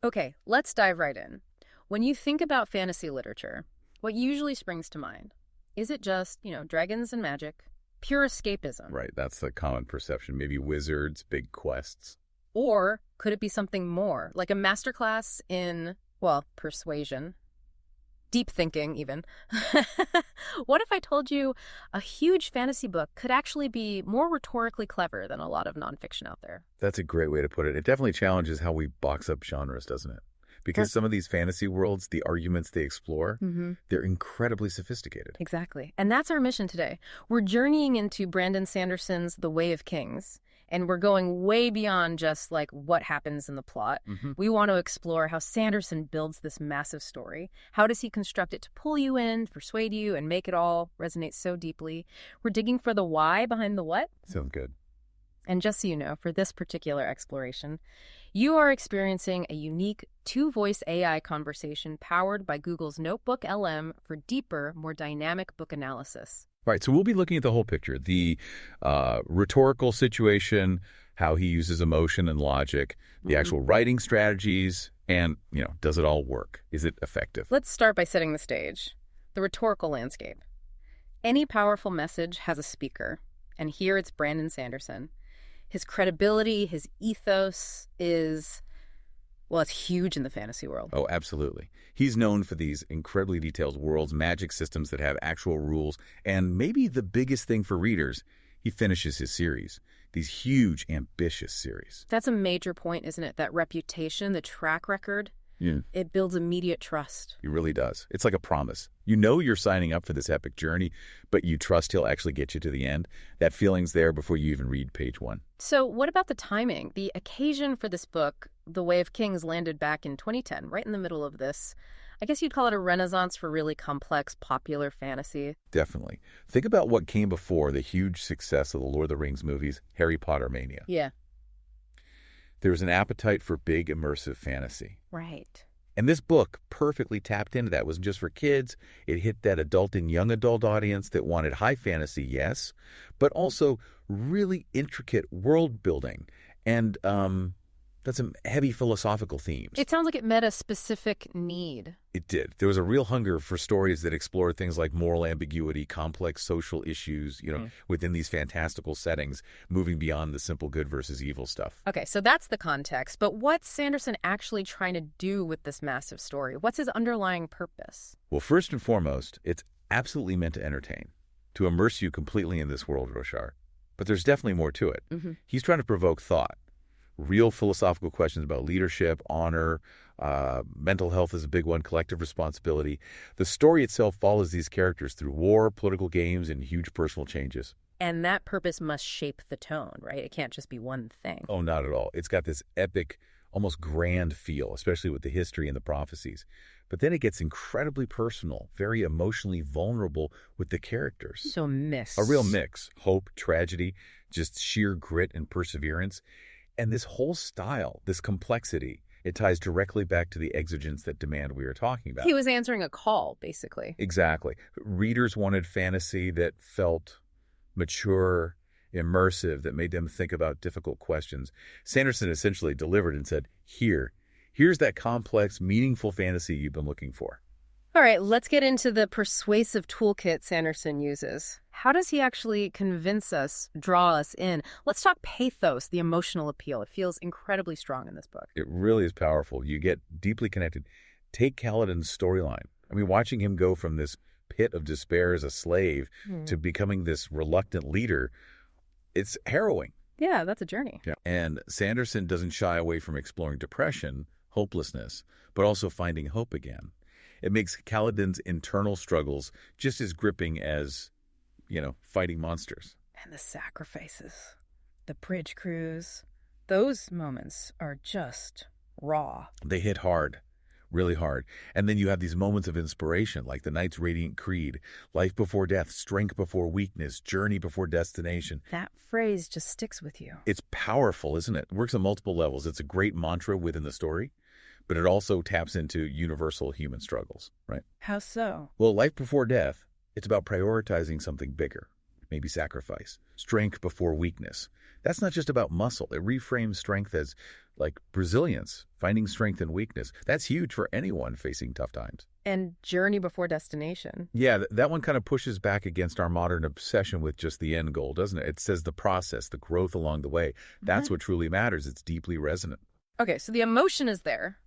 Okay, let's dive right in. When you think about fantasy literature, what usually springs to mind? Is it just, dragons and magic, pure escapism? Right, that's the common perception. Maybe wizards, big quests. Or could it be something more, like a masterclass in, well, persuasion, deep thinking even? What if I told you a huge fantasy book could actually be more rhetorically clever than a lot of nonfiction out there? That's a great way to put it. It definitely challenges how we box up genres, doesn't it? Because some of these fantasy worlds, the arguments they explore, they're incredibly sophisticated. Exactly. And that's our mission today. We're journeying into Brandon Sanderson's The Way of Kings, and we're going way beyond just like what happens in the plot. We want to explore how Sanderson builds this massive story. How does he construct it to pull you in, persuade you, and make it all resonate so deeply? We're digging for the why behind the what. Sounds good. And just so you know, for this particular exploration, you are experiencing a unique two-voice AI conversation powered by Google's NotebookLM for deeper, more dynamic book analysis. Right, so we'll be looking at the whole picture, the rhetorical situation, how he uses emotion and logic, the actual writing strategies, and, does it all work? Is it effective? Let's start by setting the stage. The rhetorical landscape. Any powerful message has a speaker, and here it's Brandon Sanderson. His credibility, his ethos is, well, it's huge in the fantasy world. Oh, absolutely. He's known for these incredibly detailed worlds, magic systems that have actual rules, and maybe the biggest thing for readers, he finishes his series. These huge, ambitious series. That's a major point, isn't it? That reputation, the track record. Yeah. It builds immediate trust. It really does. It's like a promise. You know you're signing up for this epic journey, but you trust he'll actually get you to the end. That feeling's there before you even read page 1. So what about the timing? The occasion for this book, The Way of Kings, landed back in 2010, right in the middle of this. I guess you'd call it a renaissance for really complex, popular fantasy. Definitely. Think about what came before the huge success of the Lord of the Rings movies, Harry Potter mania. Yeah. There was an appetite for big, immersive fantasy. Right. And this book perfectly tapped into that. It wasn't just for kids. It hit that adult and young adult audience that wanted high fantasy, yes, but also really intricate world building and that's some heavy philosophical themes. It sounds like it met a specific need. It did. There was a real hunger for stories that explored things like moral ambiguity, complex social issues, within these fantastical settings, moving beyond the simple good versus evil stuff. Okay, so that's the context. But what's Sanderson actually trying to do with this massive story? What's his underlying purpose? Well, first and foremost, it's absolutely meant to entertain, to immerse you completely in this world, Roshar. But there's definitely more to it. He's trying to provoke thought. Real philosophical questions about leadership, honor, mental health is a big one, collective responsibility. The story itself follows these characters through war, political games, and huge personal changes. And that purpose must shape the tone, right? It can't just be one thing. Oh, not at all. It's got this epic, almost grand feel, especially with the history and the prophecies. But then it gets incredibly personal, very emotionally vulnerable with the characters. So a mix. A real mix. Hope, tragedy, just sheer grit and perseverance. And this whole style, this complexity, it ties directly back to the exigence that demand we were talking about. He was answering a call, basically. Exactly. Readers wanted fantasy that felt mature, immersive, that made them think about difficult questions. Sanderson essentially delivered and said, here's that complex, meaningful fantasy you've been looking for. All right, let's get into the persuasive toolkit Sanderson uses. How does he actually convince us, draw us in? Let's talk pathos, the emotional appeal. It feels incredibly strong in this book. It really is powerful. You get deeply connected. Take Kaladin's storyline. I mean, watching him go from this pit of despair as a slave to becoming this reluctant leader, it's harrowing. Yeah, that's a journey. Yeah. And Sanderson doesn't shy away from exploring depression, hopelessness, but also finding hope again. It makes Kaladin's internal struggles just as gripping as, fighting monsters. And the sacrifices, the bridge cruise, those moments are just raw. They hit hard, really hard. And then you have these moments of inspiration, like the Knight's Radiant Creed, life before death, strength before weakness, journey before destination. That phrase just sticks with you. It's powerful, isn't it? It works on multiple levels. It's a great mantra within the story, but it also taps into universal human struggles, right? How so? Well, life before death, it's about prioritizing something bigger, maybe sacrifice, strength before weakness. That's not just about muscle. It reframes strength as like resilience, finding strength in weakness. That's huge for anyone facing tough times. And journey before destination. Yeah, that one kind of pushes back against our modern obsession with just the end goal, doesn't it? It says the process, the growth along the way. That's what truly matters. It's deeply resonant. Okay, so the emotion is there,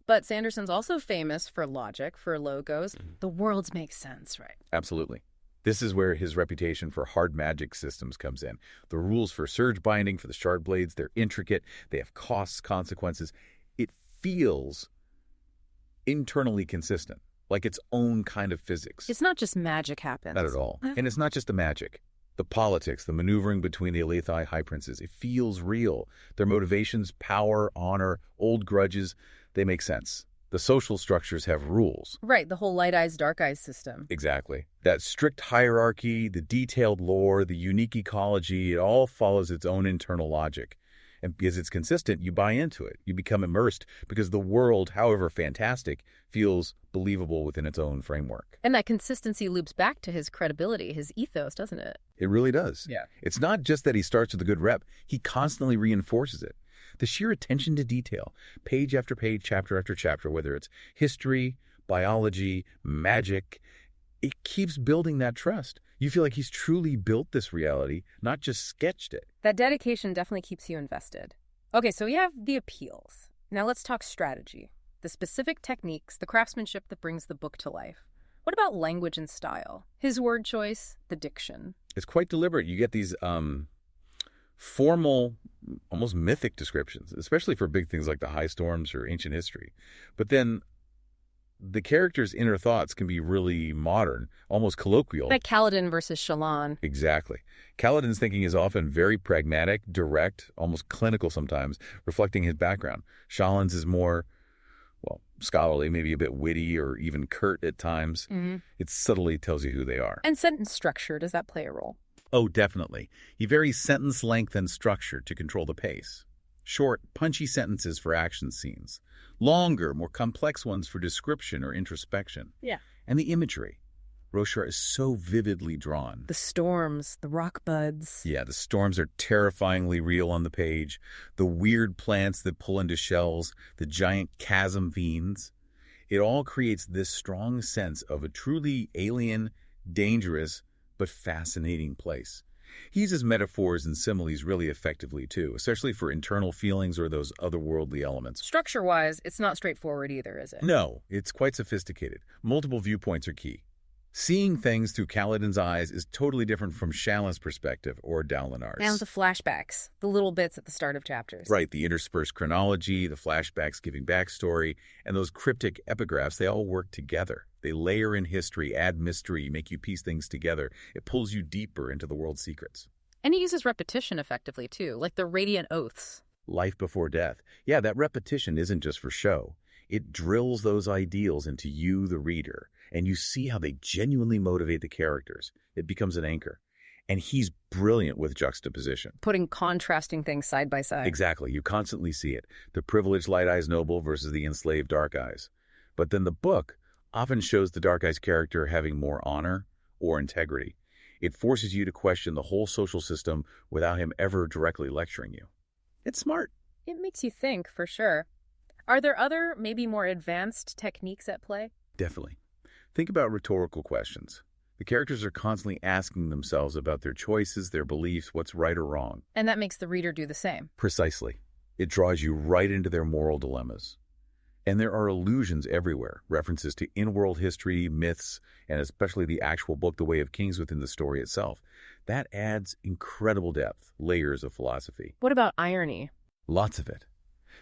but Sanderson's also famous for logic, for logos. The worlds make sense, right? Absolutely. This is where his reputation for hard magic systems comes in. The rules for surge binding, for the shard blades, they're intricate. They have costs, consequences. It feels internally consistent, like its own kind of physics. It's not just magic happens. Not at all. And it's not just the magic. The politics, the maneuvering between the Alethi High Princes, it feels real. Their motivations, power, honor, old grudges, they make sense. The social structures have rules. Right, the whole light eyes, dark eyes system. Exactly. That strict hierarchy, the detailed lore, the unique ecology, it all follows its own internal logic. And because it's consistent, you buy into it. You become immersed because the world, however fantastic, feels believable within its own framework. And that consistency loops back to his credibility, his ethos, doesn't it? It really does. Yeah. It's not just that he starts with a good rep. He constantly reinforces it. The sheer attention to detail, page after page, chapter after chapter, whether it's history, biology, magic, it keeps building that trust. You feel like he's truly built this reality, not just sketched it. That dedication definitely keeps you invested. Okay, so we have the appeals. Now let's talk strategy. The specific techniques, the craftsmanship that brings the book to life. What about language and style? His word choice, the diction. It's quite deliberate. You get these formal, almost mythic descriptions, especially for big things like the high storms or ancient history. But then the character's inner thoughts can be really modern, almost colloquial. Like Kaladin versus Shallan. Exactly. Kaladin's thinking is often very pragmatic, direct, almost clinical sometimes, reflecting his background. Shallan's is more, well, scholarly, maybe a bit witty or even curt at times. It subtly tells you who they are. And sentence structure, does that play a role? Oh, definitely. He varies sentence length and structure to control the pace. Short, punchy sentences for action scenes. Longer, more complex ones for description or introspection. Yeah. And the imagery. Roshar is so vividly drawn. The storms, the rock buds. Yeah, the storms are terrifyingly real on the page. The weird plants that pull into shells, the giant chasm fiends. It all creates this strong sense of a truly alien, dangerous, but fascinating place. He uses metaphors and similes really effectively, too, especially for internal feelings or those otherworldly elements. Structure-wise, it's not straightforward either, is it? No, it's quite sophisticated. Multiple viewpoints are key. Seeing things through Kaladin's eyes is totally different from Shallan's perspective or Dalinar's. And the flashbacks, the little bits at the start of chapters. Right, the interspersed chronology, the flashbacks giving backstory, and those cryptic epigraphs, they all work together. They layer in history, add mystery, make you piece things together. It pulls you deeper into the world's secrets. And he uses repetition effectively, too, like the radiant oaths. Life before death. Yeah, that repetition isn't just for show. It drills those ideals into you, the reader, and you see how they genuinely motivate the characters. It becomes an anchor. And he's brilliant with juxtaposition. Putting contrasting things side by side. Exactly. You constantly see it. The privileged light eyes noble versus the enslaved dark eyes. But then the book often shows the dark eyes character having more honor or integrity. It forces you to question the whole social system without him ever directly lecturing you. It's smart. It makes you think, for sure. Are there other, maybe more advanced techniques at play? Definitely. Think about rhetorical questions. The characters are constantly asking themselves about their choices, their beliefs, what's right or wrong. And that makes the reader do the same. Precisely. It draws you right into their moral dilemmas. And there are allusions everywhere, references to in-world history, myths, and especially the actual book, The Way of Kings, within the story itself. That adds incredible depth, layers of philosophy. What about irony? Lots of it.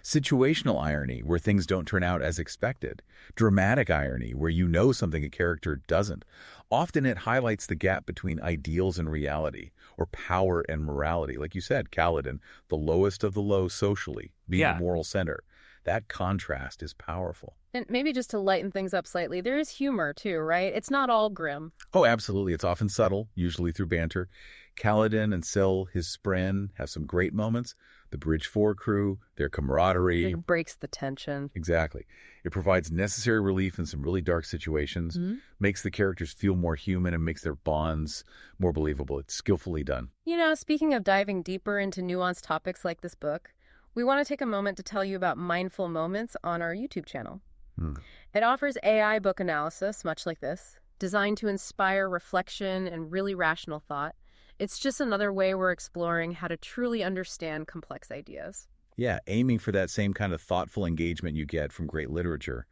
Situational irony, where things don't turn out as expected. Dramatic irony, where you know something a character doesn't. Often it highlights the gap between ideals and reality, or power and morality. Like you said, Kaladin, the lowest of the low socially, being the moral center. That contrast is powerful. And maybe just to lighten things up slightly, there is humor too, right? It's not all grim. Oh, absolutely. It's often subtle, usually through banter. Kaladin and Syl, his spren, have some great moments. The Bridge 4 crew, their camaraderie. It breaks the tension. Exactly. It provides necessary relief in some really dark situations, makes the characters feel more human, and makes their bonds more believable. It's skillfully done. You know, speaking of diving deeper into nuanced topics like this book, we want to take a moment to tell you about Mindful Moments on our YouTube channel. Hmm. It offers AI book analysis, much like this, designed to inspire reflection and really rational thought. It's just another way we're exploring how to truly understand complex ideas. Yeah, aiming for that same kind of thoughtful engagement you get from great literature,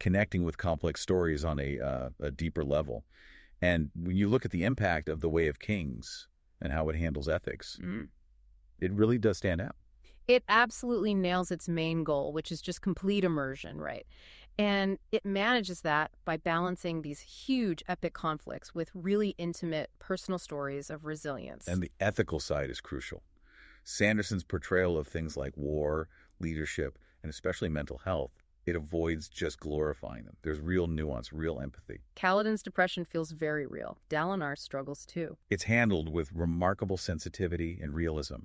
connecting with complex stories on a deeper level. And when you look at the impact of The Way of Kings and how it handles ethics, it really does stand out. It absolutely nails its main goal, which is just complete immersion, right? And it manages that by balancing these huge epic conflicts with really intimate personal stories of resilience. And the ethical side is crucial. Sanderson's portrayal of things like war, leadership, and especially mental health, it avoids just glorifying them. There's real nuance, real empathy. Kaladin's depression feels very real. Dalinar struggles too. It's handled with remarkable sensitivity and realism.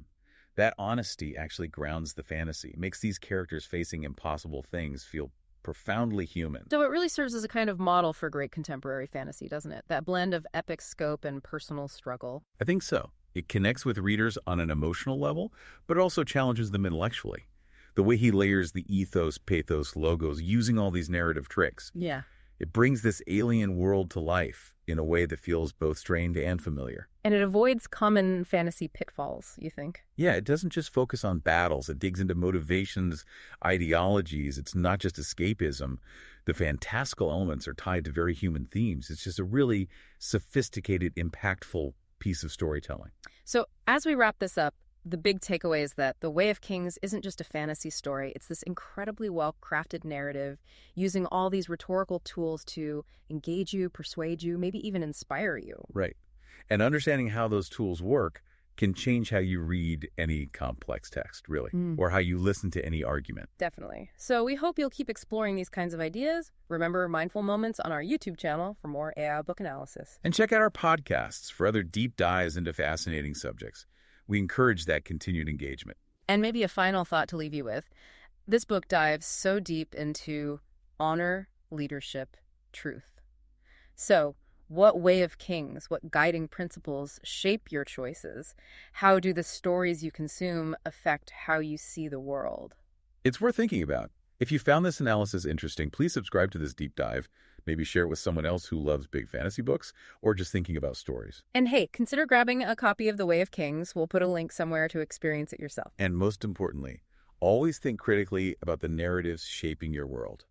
That honesty actually grounds the fantasy, makes these characters facing impossible things feel profoundly human. So it really serves as a kind of model for great contemporary fantasy, doesn't it? That blend of epic scope and personal struggle. I think so. It connects with readers on an emotional level, but it also challenges them intellectually. The way he layers the ethos, pathos, logos, using all these narrative tricks. Yeah. It brings this alien world to life in a way that feels both strange and familiar. And it avoids common fantasy pitfalls, you think? Yeah, it doesn't just focus on battles. It digs into motivations, ideologies. It's not just escapism. The fantastical elements are tied to very human themes. It's just a really sophisticated, impactful piece of storytelling. So as we wrap this up, the big takeaway is that The Way of Kings isn't just a fantasy story. It's this incredibly well-crafted narrative using all these rhetorical tools to engage you, persuade you, maybe even inspire you. Right. And understanding how those tools work can change how you read any complex text, really, or how you listen to any argument. Definitely. So we hope you'll keep exploring these kinds of ideas. Remember Mindful Moments on our YouTube channel for more AI book analysis. And check out our podcasts for other deep dives into fascinating subjects. We encourage that continued engagement. And maybe a final thought to leave you with. This book dives so deep into honor, leadership, truth. So, what way of kings, what guiding principles shape your choices? How do the stories you consume affect how you see the world? It's worth thinking about. If you found this analysis interesting, please subscribe to this deep dive. Maybe share it with someone else who loves big fantasy books or just thinking about stories. And hey, consider grabbing a copy of The Way of Kings. We'll put a link somewhere to experience it yourself. And most importantly, always think critically about the narratives shaping your world.